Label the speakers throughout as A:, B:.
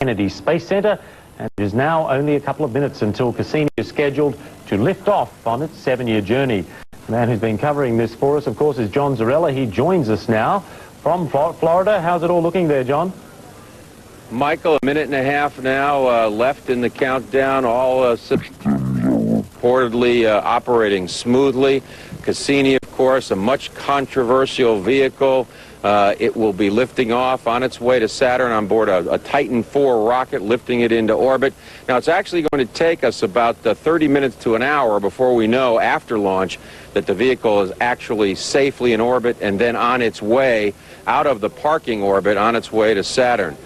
A: Kennedy Space Center, and it is now only a couple of minutes until Cassini is scheduled to lift off on its 7-year journey. The man who's been covering this for us, of course, is John Zarella. He joins us now from Florida. How's it all looking there, John?
B: Michael, a minute and a half now left in the countdown. All systems reportedly operating smoothly. Cassini, of course, a much controversial vehicle. It will be lifting off on its way to Saturn on board a Titan IV rocket, lifting it into orbit. Now, it's actually going to take us about 30 minutes to an hour before we know, after launch, that the vehicle is actually safely in orbit and then on its way out of the parking orbit on its way to Saturn.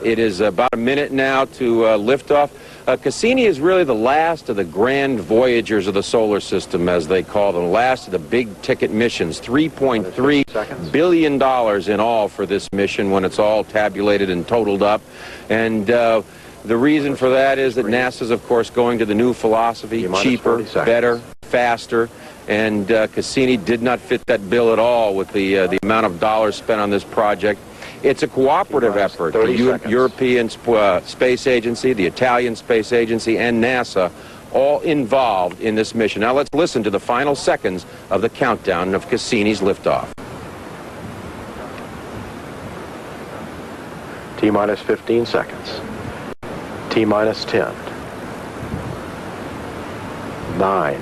B: It is about a minute now to lift off. Cassini is really the last of the grand voyagers of the solar system, as they call them, last of the big-ticket missions. $3.3 billion in all for this mission when it's all tabulated and totaled up. And the reason for that is that NASA's, of course, going to the new philosophy, cheaper, better, faster. And Cassini did not fit that bill at all with the amount of dollars spent on this project. It's a cooperative effort. The European Space Agency, the Italian Space Agency, and NASA all involved in this mission. Now let's listen to the final seconds of the countdown of Cassini's liftoff.
C: T-minus 15 seconds. T-minus 10. 9,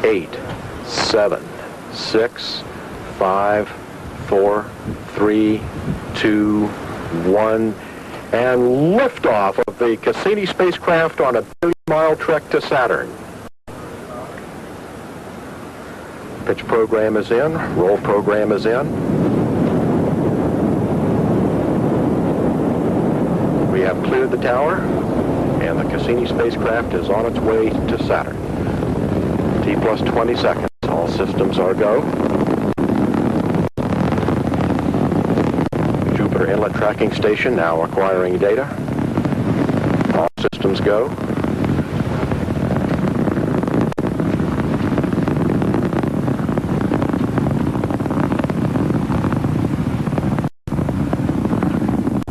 C: 8, 7, 6, 5, 4, 3, 2, 1, and liftoff of the Cassini spacecraft on a billion-mile trek to Saturn. Pitch program is in, roll program is in. We have cleared the tower, and the Cassini spacecraft is on its way to Saturn. T plus 20 seconds. All systems are go. Inlet tracking station now acquiring data. All systems go.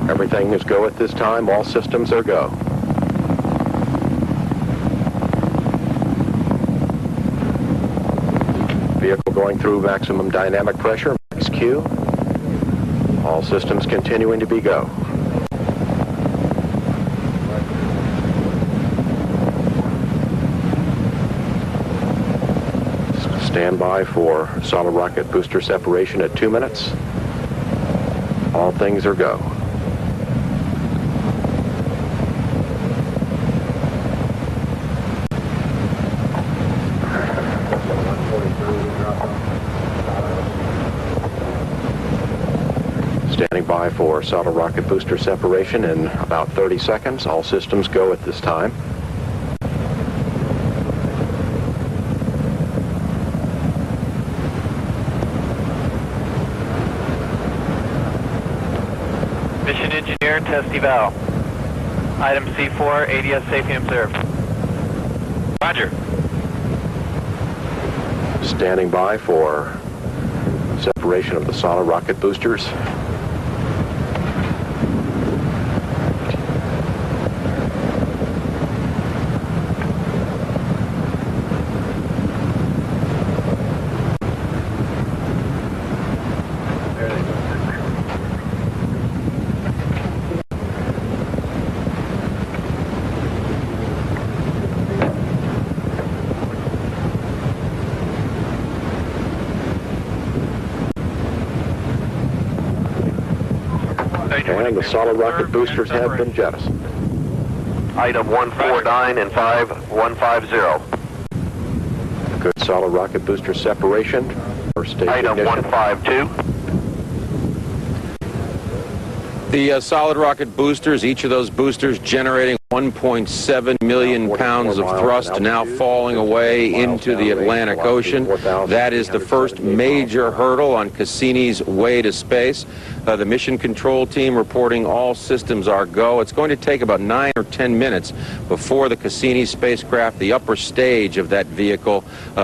C: Everything is go at this time. All systems are go. Vehicle going through maximum dynamic pressure, max Q. All systems continuing to be go. Stand by for solid rocket booster separation at 2 minutes. All things are go. Standing by for solid rocket booster separation in about 30 seconds. All systems go at this time.
D: Mission engineer, test eval. Item C4, ADS safety observed. Roger.
C: Standing by for separation of the solid rocket boosters. And the solid rocket boosters have been jettisoned.
E: Item 149 and 5150.
C: Good solid rocket booster separation. First stage
E: Item
C: ignition.
E: 152.
B: The solid rocket boosters, each of those boosters generating 1.7 million pounds of thrust now falling away into the Atlantic Ocean. That is the first major hurdle on Cassini's way to space. The mission control team reporting all systems are go. It's going to take about 9 or 10 minutes before the Cassini spacecraft, the upper stage of that vehicle,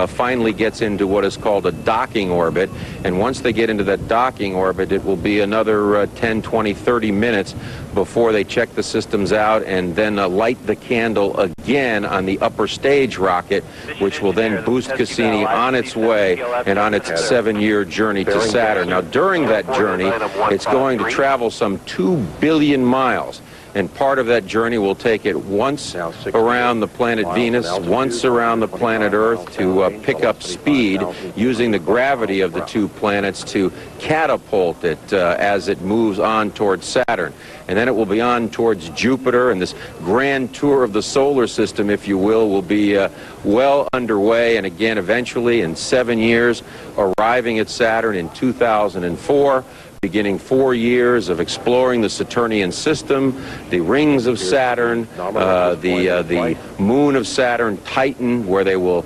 B: finally gets into what is called a docking orbit. And once they get into that docking orbit, it will be another 10, 20, 30 minutes before they check the systems out and then light the candle again on the upper stage rocket, which will then boost Cassini on its way and on its 7-year journey to Saturn. Now, during that journey, it's going to travel some 2 billion miles. And part of that journey will take it once around the planet Venus, once around the planet Earth to pick up speed using the gravity of the two planets to catapult it as it moves on towards Saturn. And then it will be on towards Jupiter, and this grand tour of the solar system, if you will be well underway. And again, eventually, in 7 years, arriving at Saturn in 2004. Beginning 4 years of exploring the Saturnian system, the rings of Saturn, the moon of Saturn, Titan, where they will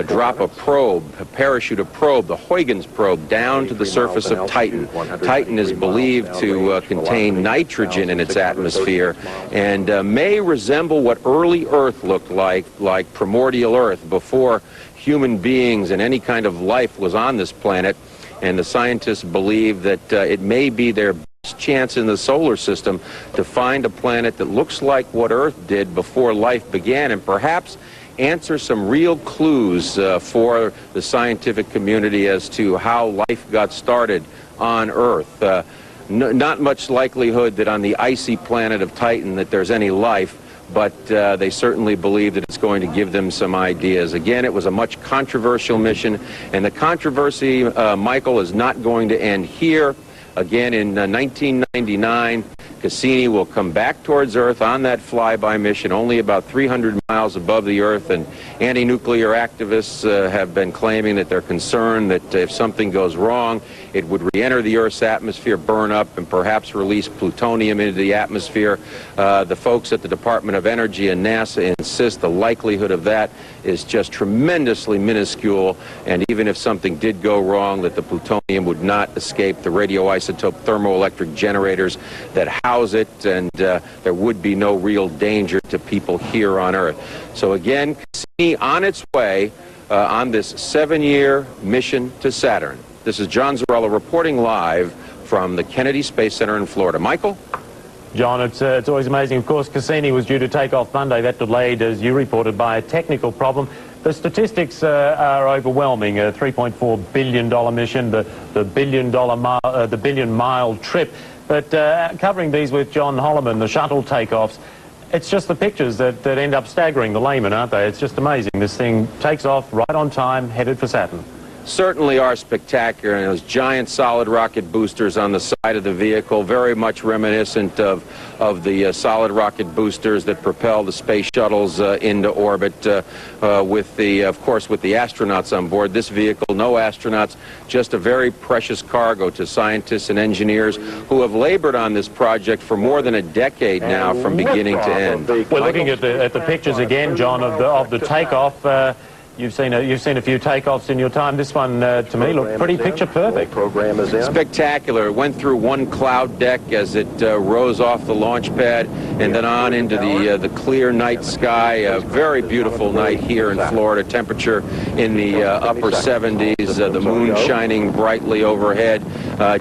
B: drop a probe, parachute a probe, the Huygens probe, down to the surface of Titan. Titan is believed to contain nitrogen in its atmosphere and may resemble what early Earth looked like primordial Earth, before human beings and any kind of life was on this planet. And the scientists believe that it may be their best chance in the solar system to find a planet that looks like what Earth did before life began, and perhaps answer some real clues for the scientific community as to how life got started on Earth. Not much likelihood that on the icy planet of Titan that there's any life, but they certainly believe that it's going to give them some ideas. Again, it was a much controversial mission, and the controversy, Michael, is not going to end here. Again, in 1999, Cassini will come back towards Earth on that flyby mission, only about 300 miles above the Earth, and anti-nuclear activists have been claiming that they're concerned that if something goes wrong, it would re-enter the Earth's atmosphere, burn up, and perhaps release plutonium into the atmosphere. The folks at the Department of Energy and NASA insist the likelihood of that is just tremendously minuscule, and even if something did go wrong, that the plutonium would not escape the radioisotope thermoelectric generators that house it, and there would be no real danger to people here on Earth. So again, Cassini on its way on this 7-year mission to Saturn. This is John Zarella reporting live from the Kennedy Space Center in Florida. Michael?
A: John, it's always amazing. Of course, Cassini was due to take off Monday. That delayed, as you reported, by a technical problem. The statistics are overwhelming. A $3.4 billion mission, the billion-mile trip. But covering these with John Holloman, the shuttle takeoffs, it's just the pictures that end up staggering the layman, aren't they? It's just amazing. This thing takes off right on time, headed for Saturn.
B: Certainly are spectacular, and those giant solid rocket boosters on the side of the vehicle, very much reminiscent of the solid rocket boosters that propel the space shuttles into orbit of course, with the astronauts on board. This vehicle, no astronauts, just a very precious cargo to scientists and engineers who have labored on this project for more than a decade now, from beginning to end.
A: We're looking at the pictures again, John, of the takeoff. You've seen a few takeoffs in your time. This one, to me, looked pretty picture perfect.
C: Program is in.
B: Spectacular. It went through one cloud deck as it rose off the launch pad, and then on into the clear night sky. A very beautiful night here in Florida. Temperature in the upper 70s. The moon shining brightly overhead.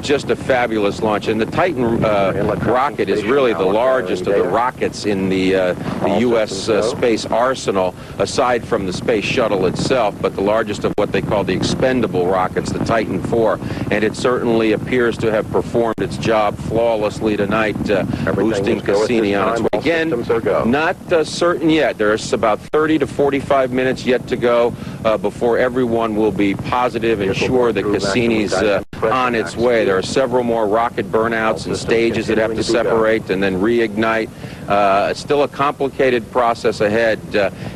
B: Just a fabulous launch. And the Titan rocket is really the largest of the rockets in the U.S. space arsenal, aside from the space shuttle itself, but the largest of what they call the expendable rockets, the Titan IV, and it certainly appears to have performed its job flawlessly tonight, boosting Cassini on its way. Again, not certain yet. There's about 30 to 45 minutes yet to go before everyone will be positive and sure that Cassini's on its way. There are several more rocket burnouts and stages that have to separate and then reignite. It's still a complicated process ahead,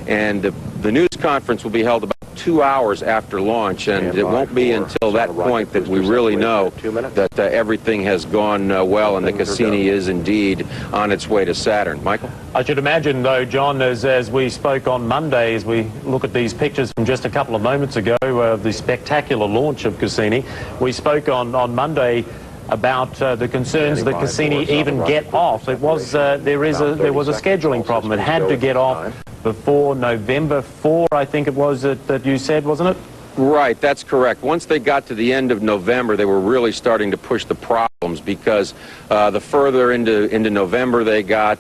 B: and the news conference will be held about 2 hours after launch, and it won't be until that point that we really know that everything has gone well and the Cassini is indeed on its way to Saturn. Michael?
A: I should imagine, though, John, as we spoke on Monday, as we look at these pictures from just a couple of moments ago, the spectacular launch of Cassini, we spoke on Monday about the concerns that Cassini even get off. It was there was a scheduling problem. It had to get off before November 4, I think it was that you said, wasn't it?
B: Right, that's correct. Once they got to the end of November, they were really starting to push the problems, because the further into November they got,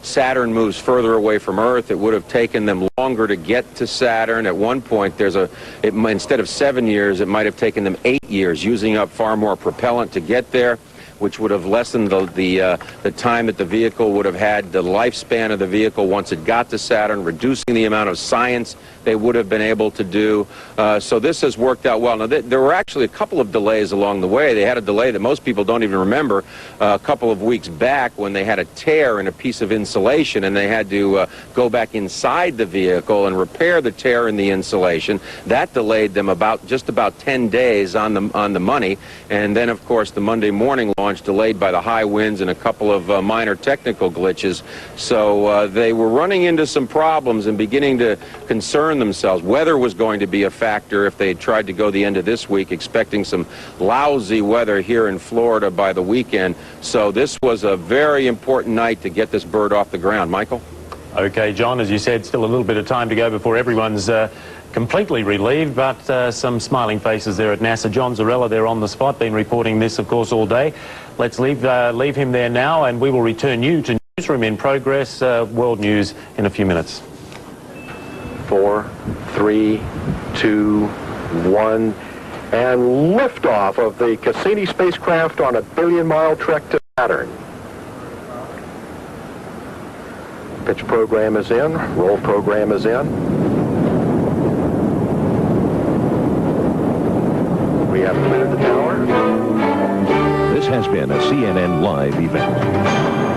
B: Saturn moves further away from Earth. It would have taken them longer to get to Saturn. At one point, instead of 7 years, it might have taken them 8 years, using up far more propellant to get there, which would have lessened the time that the vehicle would have had, the lifespan of the vehicle once it got to Saturn, reducing the amount of science they would have been able to do. So this has worked out well. Now, there were actually a couple of delays along the way. They had a delay that most people don't even remember a couple of weeks back, when they had a tear in a piece of insulation, and they had to go back inside the vehicle and repair the tear in the insulation. That delayed them just about 10 days on the money. And then, of course, the Monday morning launch delayed by the high winds and a couple of minor technical glitches. So they were running into some problems and beginning to concern themselves. Weather was going to be a factor if they had tried to go the end of this week, expecting some lousy weather here in Florida by the weekend. So this was a very important night to get this bird off the ground. Michael?
A: Okay, John, as you said, still a little bit of time to go before everyone's completely relieved, but some smiling faces there at NASA. John Zarella there on the spot, been reporting this, of course, all day. Let's leave him there now, and we will return you to Newsroom in Progress, World News, in a few minutes.
C: 4, 3, 2, 1, and liftoff of the Cassini spacecraft on a billion-mile trek to Saturn. Pitch program is in, roll program is in. We have cleared the tower.
F: This has been a CNN Live event.